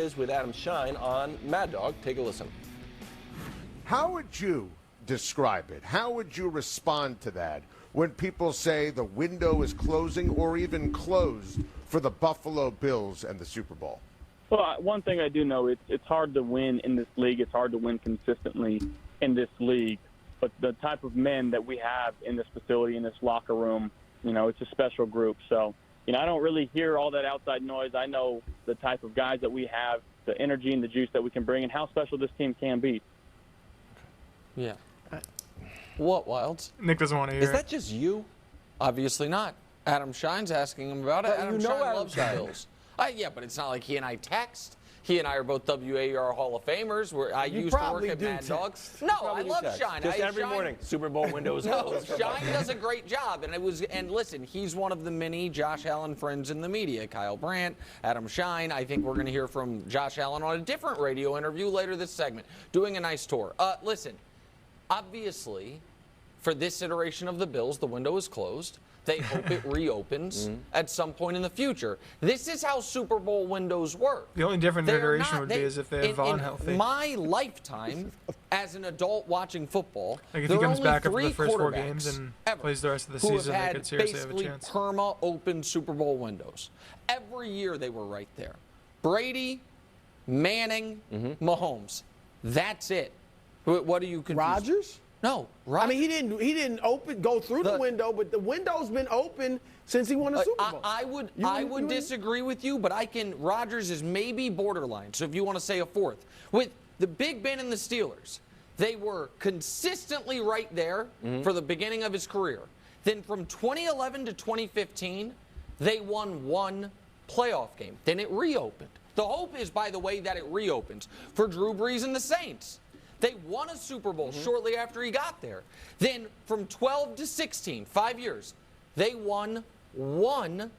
is with Adam Shine on Mad Dog. Take a listen. How would you describe it? How would you respond to that when people say the window is closing or even closed for the Buffalo Bills and the Super Bowl? Well, one thing I do know, it's hard to win in this league. It's hard to win consistently in this league. But the type of men that we have in this facility, in this locker room, it's a special group. So, I don't really hear all that outside noise. I know the type of guys that we have, the energy and the juice that we can bring, and how special this team can be. Yeah. What, Wilds? Nick doesn't want to hear Is that just you? Obviously not. Adam Shine's asking him about it. But Adam Shine loves the Bills. Yeah, but it's not like he and I text. He and I are both WAER Hall of Famers. I used to work at Mad Dog. No, I love Shine. Just every morning. Super Bowl window is closed. No, Shine does a great job. And listen, he's one of the many Josh Allen friends in the media. Kyle Brandt, Adam Shine. I think we're going to hear from Josh Allen on a different radio interview later this segment, doing a nice tour. Listen, obviously, for this iteration of the Bills, the window is closed. They hope it reopens at some point in the future. This is how Super Bowl windows work. The only different iteration would be as if they have Vaughn healthy. In my lifetime, as an adult watching football, like if he comes back after the first 4 games and ever plays the rest of the season, they could seriously have a chance. Basically perma-open Super Bowl windows. Every year they were right there. Brady, Manning, Mahomes. That's it. What do you confuse? Rodgers? No, right. I mean, he didn't go through the window, but the window's been open since he won a Super Bowl. I would disagree with you, but Rodgers is maybe borderline. So if you want to say a fourth, with the Big Ben and the Steelers, they were consistently right there for the beginning of his career. Then from 2011 to 2015, they won 1 playoff game. Then it reopened. The hope is, by the way, that it reopens for Drew Brees and the Saints. They won a Super Bowl shortly after he got there. Then from 12 to 16, 5 years, they won 1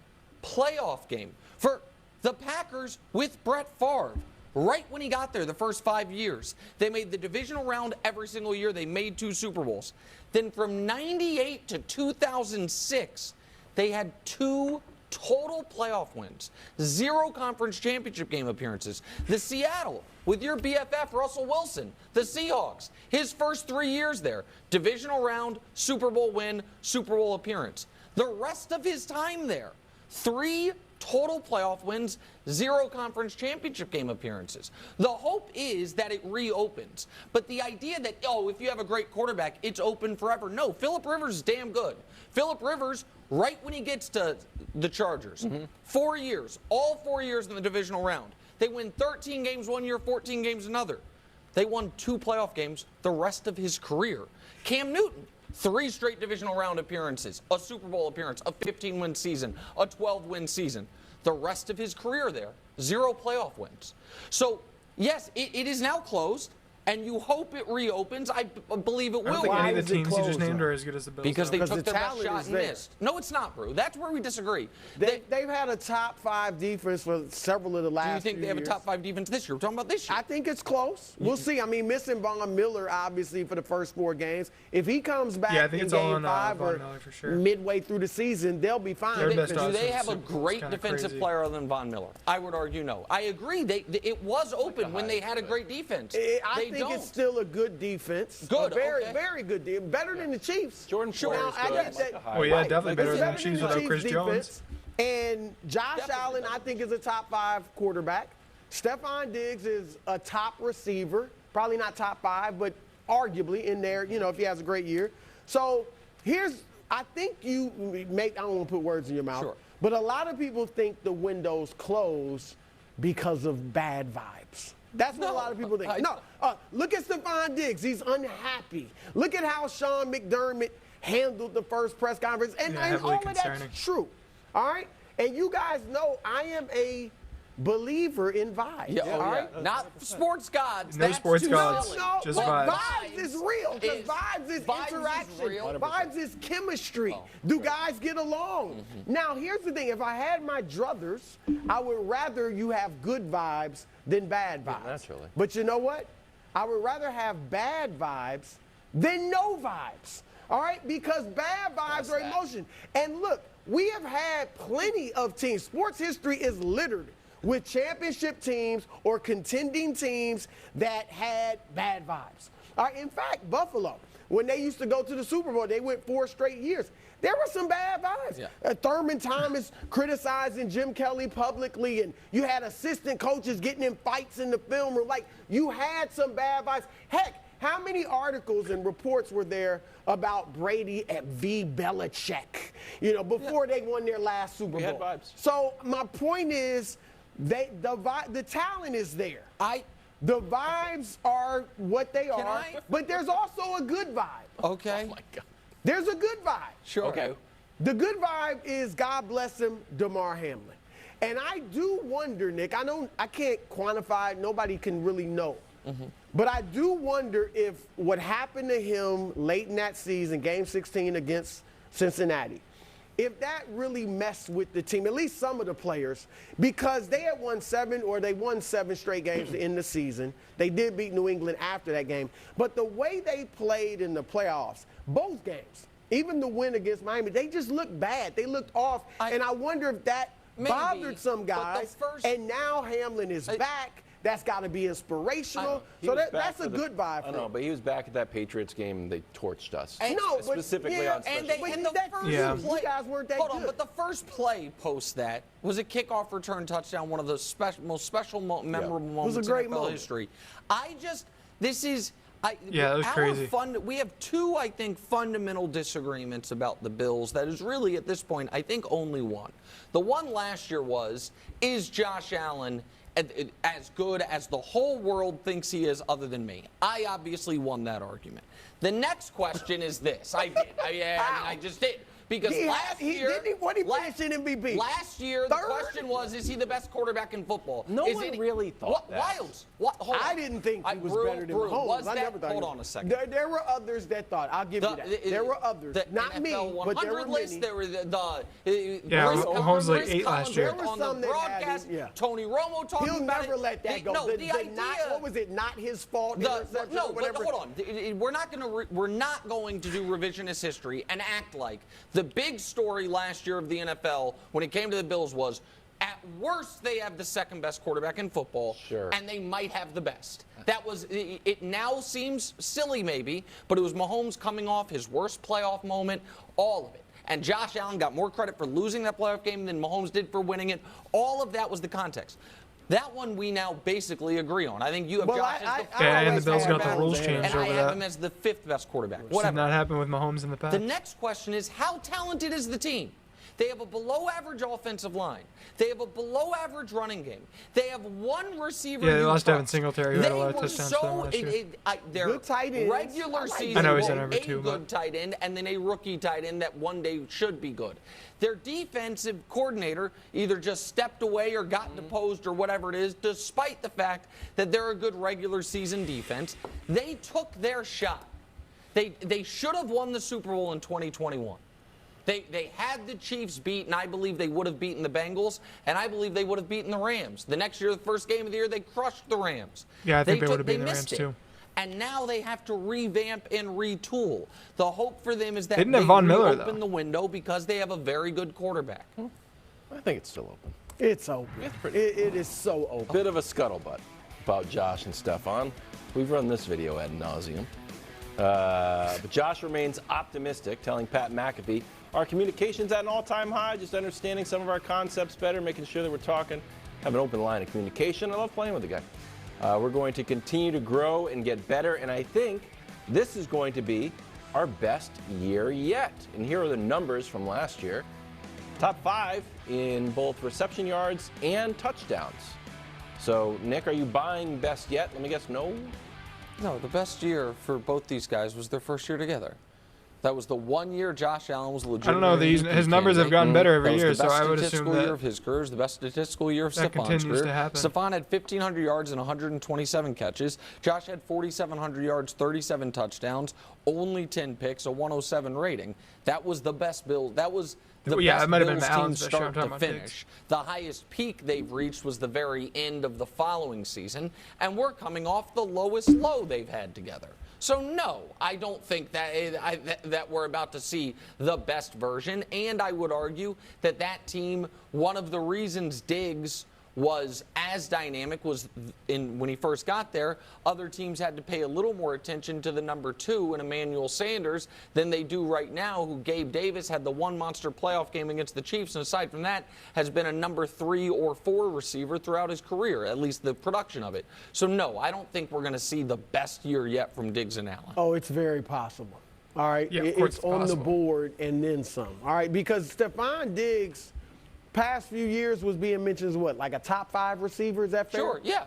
playoff game. For the Packers with Brett Favre, right when he got there, the first 5 years, they made the divisional round every single year. They made 2 Super Bowls. Then from 98 to 2006, they had 2 total playoff wins, 0 conference championship game appearances. The Seattle, with your BFF, Russell Wilson, the Seahawks, his first 3 years there, divisional round, Super Bowl win, Super Bowl appearance. The rest of his time there, 3 total playoff wins, 0 conference championship game appearances. The hope is that it reopens. But the idea that, if you have a great quarterback, it's open forever. No, Phillip Rivers is damn good. Phillip Rivers, right when he gets to the Chargers, 4 years, all 4 years in the divisional round. They win 13 games one year, 14 games another. They won 2 playoff games the rest of his career. Cam Newton, 3 straight divisional round appearances, a Super Bowl appearance, a 15-win season, a 12-win season. The rest of his career there, 0 playoff wins. So, yes, it is now closed, and you hope it reopens. I believe it will. I don't think any of the teams you just named are as good as the Bills. Because they took their best shot and missed. No, it's not, Brew. That's where we disagree. They've had a top 5 defense for several of the last 2 years. Do you think they have a top 5 defense this year? We're talking about this year. I think it's close. We'll see. I mean, missing Von Miller, obviously, for the first 4 games. If he comes back in Game 5 or midway through the season, they'll be fine. Do they have a great defensive player other than Von Miller? I would argue no. I agree. It was open when they had a great defense. I think it's still a good defense. Good, very good defense. Better than the Chiefs. Jordan Flores definitely better than the Chiefs without Chris Jones. And Josh Allen, I think, is a top 5 quarterback. Stephon Diggs is a top receiver. Probably not top 5, but arguably in there, if he has a great year. So I think I don't want to put words in your mouth, but a lot of people think the window's closed because of bad vibes. That's what a lot of people think. Look at Stephon Diggs. He's unhappy. Look at how Sean McDermott handled the first press conference. And all of that's true. All right? And you guys know I am a believer in vibes. All right? Not sports gods. No sports gods. Just vibes. Vibes is real. Because vibes is interaction. Vibes is chemistry. Do guys get along? Now, here's the thing. If I had my druthers, I would rather you have good vibes than bad vibes. Naturally. But you know what? I would rather have bad vibes than no vibes. All right? Because bad vibes are emotion. And look, we have had plenty of teams. Sports history is littered with championship teams or contending teams that had bad vibes. In fact, Buffalo, when they used to go to the Super Bowl, they went 4 straight years. There were some bad vibes. Yeah. Thurman Thomas criticizing Jim Kelly publicly, and you had assistant coaches getting in fights in the film room. Like, you had some bad vibes. Heck, how many articles and reports were there about Brady at V. Belichick, before they won their last Super Bowl? We had vibes. So my point is, the talent is there. The vibes are what they are, but there's also a good vibe. Okay. Oh, my God. There's a good vibe. Sure. Okay. The good vibe is, God bless him, DeMar Hamlin. And I do wonder, Nick, I can't quantify it. Nobody can really know. Mm-hmm. But I do wonder if what happened to him late in that season, Game 16 against Cincinnati, if that really messed with the team, at least some of the players, because they had won 7 straight games to end the season. They did beat New England after that game. But the way they played in the playoffs, both games, even the win against Miami, they just looked bad. They looked off. And I wonder if that bothered some guys. And now Hamlin is back. That's got to be inspirational. So that's a good vibe for him. I know, but he was back at that Patriots game, and they torched us. Specifically on special. You guys weren't that good. Hold on, but the first play post that was a kickoff return touchdown, one of the most special, memorable moments in NFL history. That was crazy. We have 2, I think, fundamental disagreements about the Bills. That is really, at this point, I think only one. The one last year is Josh Allen as good as the whole world thinks he is, other than me? I obviously won that argument. The next question is this. I just did. Because last year, what did he finish in MVP? Last year, the question was, is he the best quarterback in football? No one really thought that. Wilds. I didn't think he was better than Mahomes. I never thought. Hold on a second. There were others that thought. I'll give you that. There were others. Not me, but there were many. There were Mahomes like 8 last year. There were some that broadcast. had him, Tony Romo talking He'll about never let that go. What was it? Not his fault. No, but hold on. We're not going to do revisionist history and act like the big story last year of the NFL when it came to the Bills was, at worst, they have the second best quarterback in football, and they might have the best. That was, it now seems silly maybe, but it was Mahomes coming off his worst playoff moment, all of it. And Josh Allen got more credit for losing that playoff game than Mahomes did for winning it. All of that was the context. That one we now basically agree on. I think you have Josh as the and the Bills got the rules changed and over I have him as the 5th best quarterback. Which did not happen with Mahomes in the past. The next question is, how talented is the team? They have a below-average offensive line. They have a below-average running game. They have one receiver. Yeah, they lost Devin Singletary, who had a lot of touchdowns for them last year. Good tight ends. Regular season, I know he's at number 2, good tight end, and then a rookie tight end that one day should be good. Their defensive coordinator either just stepped away or got deposed or whatever it is, despite the fact that they're a good regular season defense. They took their shot. They should have won the Super Bowl in 2021. They had the Chiefs beat, and I believe they would have beaten the Bengals, and I believe they would have beaten the Rams. The next year, the first game of the year, they crushed the Rams. Yeah, I think they would have beaten the Rams, too. And now they have to revamp and retool. The hope for them is that they open the window because they have a very good quarterback. I think it's still open. It's open. It is so open. Bit of a scuttlebutt about Josh and Stefan. We've run this video ad nauseum. But Josh remains optimistic, telling Pat McAfee, our communication's at an all-time high, just understanding some of our concepts better, making sure that we're talking, have an open line of communication. I love playing with the guy. We're going to continue to grow and get better, and I think this is going to be our best year yet. And here are the numbers from last year. Top 5 in both reception yards and touchdowns. So, Nick, are you buying best yet? Let me guess, no? No, the best year for both these guys was their first year together. That was the one year Josh Allen was legit. I don't know. His numbers have gotten better every year, so I would assume that the best statistical year of his career is the best statistical year of Stefan's career. To happen. Stefan had 1,500 yards and 127 catches. Josh had 4,700 yards, 37 touchdowns, only 10 picks, a 107 rating. That was the best Bills. That was the best Bills team start to finish. The highest peak they've reached was the very end of the following season, and we're coming off the lowest low they've had together. So, no, I don't think that we're about to see the best version. And I would argue that team, one of the reasons Diggs was as dynamic when he first got there. Other teams had to pay a little more attention to the number 2 in Emmanuel Sanders than they do right now, who Gabe Davis had the one monster playoff game against the Chiefs, and aside from that has been a number 3 or 4 receiver throughout his career, at least the production of it. So no, I don't think we're going to see the best year yet from Diggs and Allen. Oh, it's very possible. All right, Yeah, it's on the board and then some. All right, because Stephon Diggs, past few years was being mentioned as what, like a top 5 receiver? Is that fair? Sure, yeah.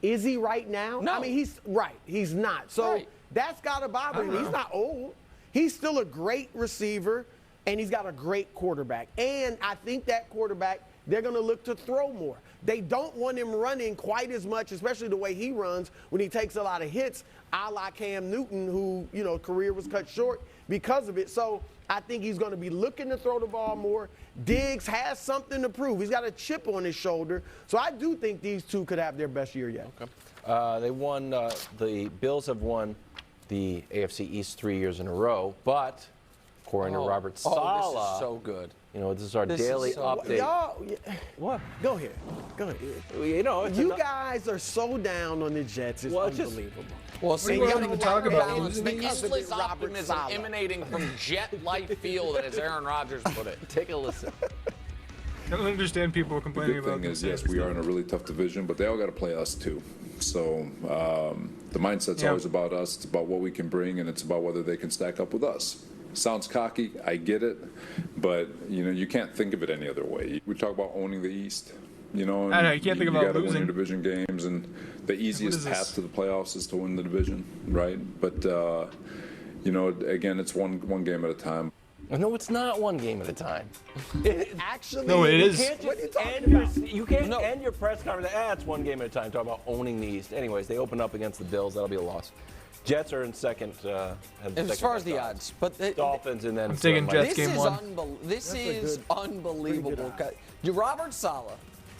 Is he right now? No. I mean, he's not. So Right. that's got to bother him. He's not old. He's still a great receiver, and he's got a great quarterback. And I think that quarterback, they're going to look to throw more. They don't want him running quite as much, especially the way he runs when he takes a lot of hits, a la Cam Newton, who, career was cut short because of it. So I think he's going to be looking to throw the ball more. Diggs has something to prove. He's got a chip on his shoulder. So I do think these two could have their best year yet. Okay. They won, the Bills have won the AFC East 3 years in a row, but according to Robert Salleh, this is so good. this is our daily update. Y'all, What? go ahead. Go ahead. You Guys are so down on the Jets. It's unbelievable. Well, see, do you we want got to to talk about balance the losing? useless Robert optimism Salleh. emanating from Jet Life Field, as Aaron Rodgers put it. Take a listen. I don't understand people The complaining good about thing is, this. yes, we are in a really tough division, but they all got to play us too. So the mindset's always about us. It's about what we can bring, and it's about whether they can stack up with us. Sounds cocky, I get it, but you can't think of it any other way. We talk about owning the East. I know, you can't think about You got to win losing. your division games, and the easiest is this? path to the playoffs is to win the division, right? But again, it's one game at a time. No, it's not one game at a time. Actually, No, it is. What are you talking about? You can't end your press conference. It's one game at a time. Talk about owning the East. Anyways, they open up against the Bills. That'll be a loss. Jets are in second. As far as the odds, but Dolphins and then I'm taking Jets this game is one. This That's a is good- unbelievable. pretty Robert Salleh,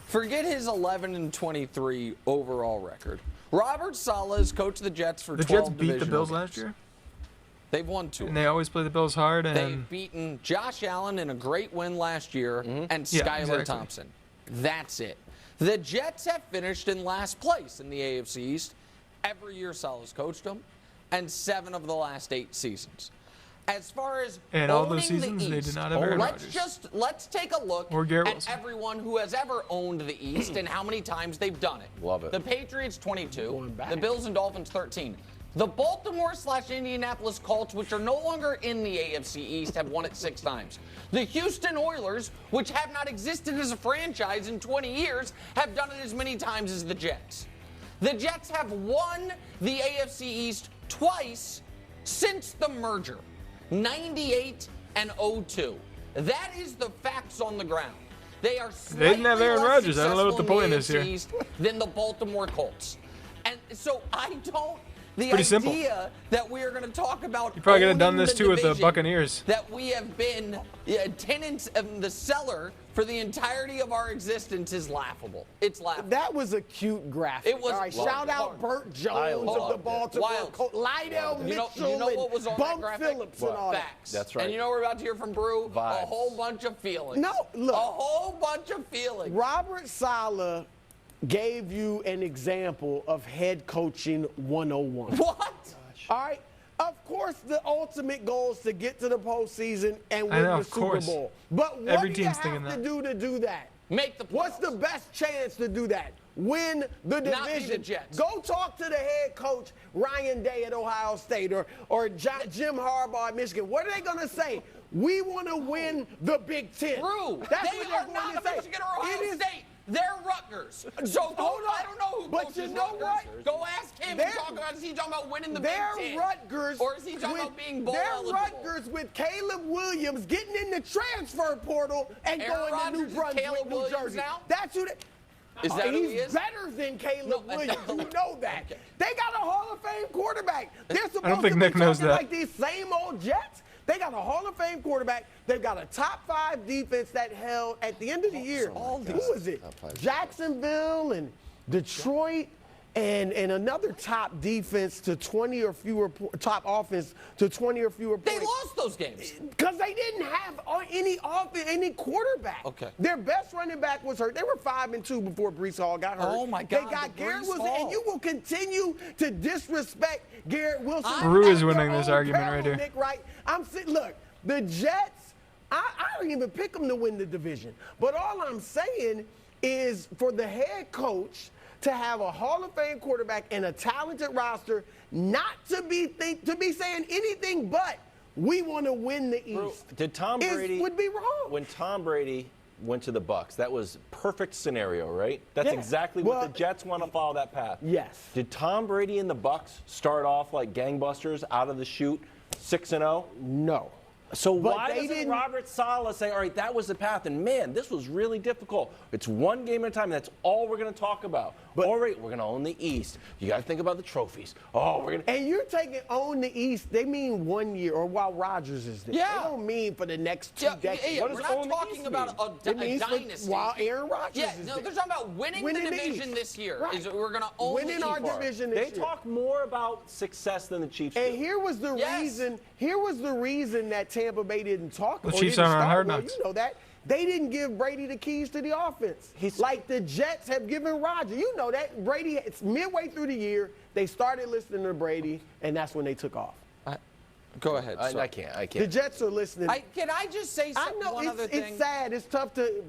forget his 11-23 overall record. Robert Salleh has coached the Jets for The 12 Jets beat the divisional Bills games. last year, They've won 2. and they always play the Bills hard. They've And beaten Josh Allen in a great win last year and Yeah, Skylar exactly. Thompson. That's it. The Jets have finished in last place in the AFC East every year Saleh's coached them, and 7 of the last 8 seasons. As far as And all those owning seasons, the they East, did not have Aaron let's Rodgers. let's take a look Or Garrett at Wilson. everyone who has ever owned the East and how many times they've done it. Love it. The Patriots 22, Going back. the Bills and Dolphins 13. The Baltimore/Indianapolis Colts, which are no longer in the AFC East, have won it 6 times. The Houston Oilers, which have not existed as a franchise in 20 years, have done it as many times as the Jets. The Jets have won the AFC East twice since the merger, 98 and 02. That is the facts on the ground. They are slightly They didn't have Aaron less Rodgers. I don't know what the successful in point is AFC here. East than the Baltimore Colts. And so I don't. The Pretty simple. idea that we are going to talk about. You probably could have done owning this too with the division, Buccaneers. That we have been tenants in the cellar for the entirety of our existence is laughable. It's laughable. That was a cute graphic. It was All right, loved shout it. out Burt Jones I of loved the it. Baltimore Wild. Colts, Lydell You know Mitchell, what was on and that Bump graphic? Phillips and all that. Facts. That's right. And you know what we're about to hear from Brew? Vibes. A whole bunch of feelings. No, look. A whole bunch of feelings. Robert Salleh gave you an example of head coaching 101. What? All right. Of course, the ultimate goal is to get to the postseason and I win know, the of Super course. Bowl. But what Every do you team's have thinking to that. do to do that? Make the playoffs. What's the best chance to do that? Win the division. Not be the Jets. Go talk to the head coach, Ryan Day at Ohio State, or Jim Harbaugh at Michigan. What are they going to say? We want to win the Big Ten. Brew. That's They what are they're going not to a say. Michigan or Ohio It is- State. They're Rutgers. So Hold on. I don't know who But coaches you know Rutgers. what? Go ask him They're- and talk about, is he talking about winning the They're Big Ten? Rutgers. Or is he talking with- about being bowl They're eligible? Rutgers with Caleb Williams getting in the transfer portal and Aaron going to Rodgers New is Brunswick, Caleb New Williams Jersey. now? That's who they. Is that who he's he is? better than Caleb No, Williams. You know that. Okay. They got a Hall of Fame quarterback. They're supposed I don't think to Nick be knows talking that. like these same old Jets. They got a Hall of Fame quarterback. They've got a top 5 defense that held at the end of the year. Who was it? Jacksonville and Detroit and another top defense to 20 or fewer, top offense to 20 or fewer points. They lost those games. Because they didn't have any quarterback. Okay. Their best running back was hurt. They were 5-2 before Breece Hall got hurt. Oh, my God, They got the Garrett Breece Wilson, Hall. and you will continue to disrespect Garrett Wilson. Brew is at winning your this own argument peril, right here. Nick, right? Look, the Jets, I don't even pick them to win the division. But all I'm saying is for the head coach to have a Hall of Fame quarterback and a talented roster, not to be saying anything but we want to win the East. Did Tom Brady would be wrong. When Tom Brady went to the Bucs, that was perfect scenario, right? That's Yeah. exactly what the Jets want to follow that path. Yes. Did Tom Brady and the Bucs start off like gangbusters out of the chute, 6-0? No. So But why they doesn't didn't- Robert Salleh say, all right, that was the path, and man, this was really difficult. It's one game at a time, and that's all we're going to talk about. But- all right, we're going to own the East. You got to think about the trophies. Oh, we're going to... And you're taking on the East, they mean 1 year or while Rodgers is there. Yeah. They don't mean for the next 2 decades. What we're does not own the talking East about It a means dynasty. while Aaron Rodgers Yeah, is no, there. they're talking about winning the division East. this year. Right. Is we're going to own Winning the our East. division They this year. talk more about success than the Chiefs And do. here was the Yes. reason. Here was the reason that Tampa Bay didn't talk. The or Chiefs didn't aren't on start Hard well. Knocks. You know that they didn't give Brady the keys to the offense, like the Jets have given Rodgers. You know that Brady. It's midway through the year they started listening to Brady, and that's when they took off. Go ahead. I sorry. can't. The Jets are listening. Can I just say I know one other thing? it's sad. It's tough to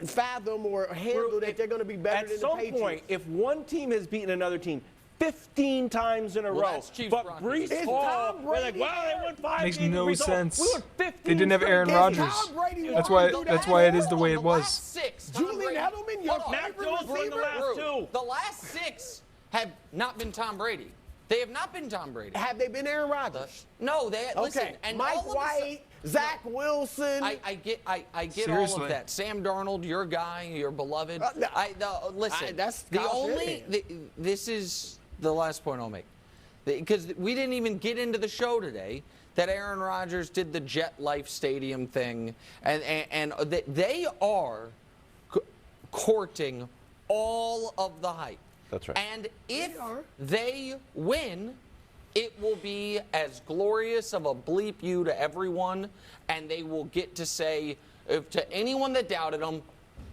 fathom or handle that they're going to be better At than some the Patriots. point, if one team has beaten another team 15 times in a row, that's Chiefs but Broncos. Breece It's Hall, Tom we're like, Brady. well, they won 5 Makes games. no Breece Hall, sense. We won 15 They didn't have straight Aaron games. Rodgers. Tom Brady That's won why. the That's why it is last the way The it was. last six, Tom Julian Brady- Edelman, your Hold on. favorite Mac Jones won the receiver? last two. The last six have not been Tom Brady. They have not been Tom Brady. Have they been Aaron Rodgers? No, they listen. Okay, And Mike all of a White, Zach Wilson. I get all Seriously. of that. Sam Darnold, your guy, your beloved. No. Listen, That's the Kyle only. This is the last point I'll make, because we didn't even get into the show today that Aaron Rodgers did the Jet Life Stadium thing, and they are courting all of the hype. That's right. And if are. they win, it will be as glorious of a bleep you to everyone, and they will get to say to anyone that doubted them,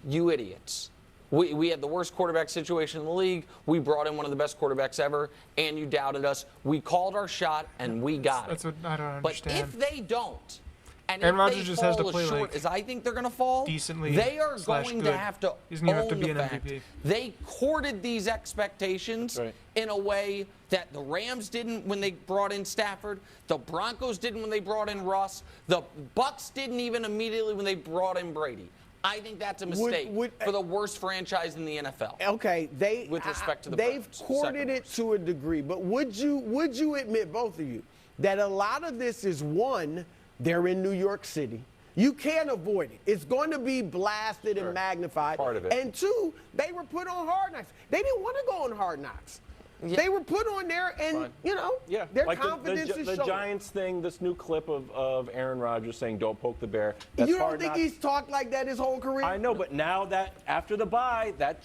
you idiots. We had the worst quarterback situation in the league. We brought in one of the best quarterbacks ever, and you doubted us. We called our shot, and we got That's it. what I don't But understand. if they don't, and Aaron if Rodgers they just fall has to as play, short like, as I think they're going to fall, decently they are / going to good. have to He doesn't even have to own be the an fact MVP. they courted these expectations Right. in a way that the Rams didn't when they brought in Stafford, the Broncos didn't when they brought in Russ, the Bucks didn't even immediately when they brought in Brady. I think that's a mistake for the worst franchise in the NFL. Okay, With respect to the they've Browns, courted second it worst. to a degree, but would you admit, both of you, that a lot of this is one, they're in New York City. You can't avoid it. It's going to be blasted and magnified. Part of it. And two, they were put on Hard Knocks. They didn't want to go on Hard Knocks. Yeah. They were put on there, and Fine. you know, Yeah, their like confidence is the showing. Giants thing, this new clip of Aaron Rodgers saying, don't poke the bear. That's You don't hard think not- he's talked like that his whole career? I know, but now that after the bye, that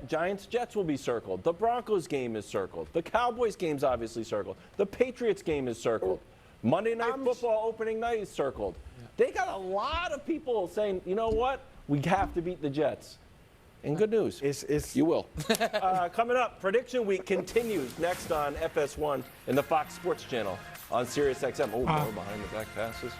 Giants-Jets will be circled. The Broncos game is circled. The Cowboys game's obviously circled. The Patriots game is circled. Monday Night Football opening night is circled. They got a lot of people saying, you know what? We have to beat the Jets. And good news. It's You will. Coming up, Prediction Week continues next on FS1 and the Fox Sports Channel on SiriusXM. Oh, more behind the back passes.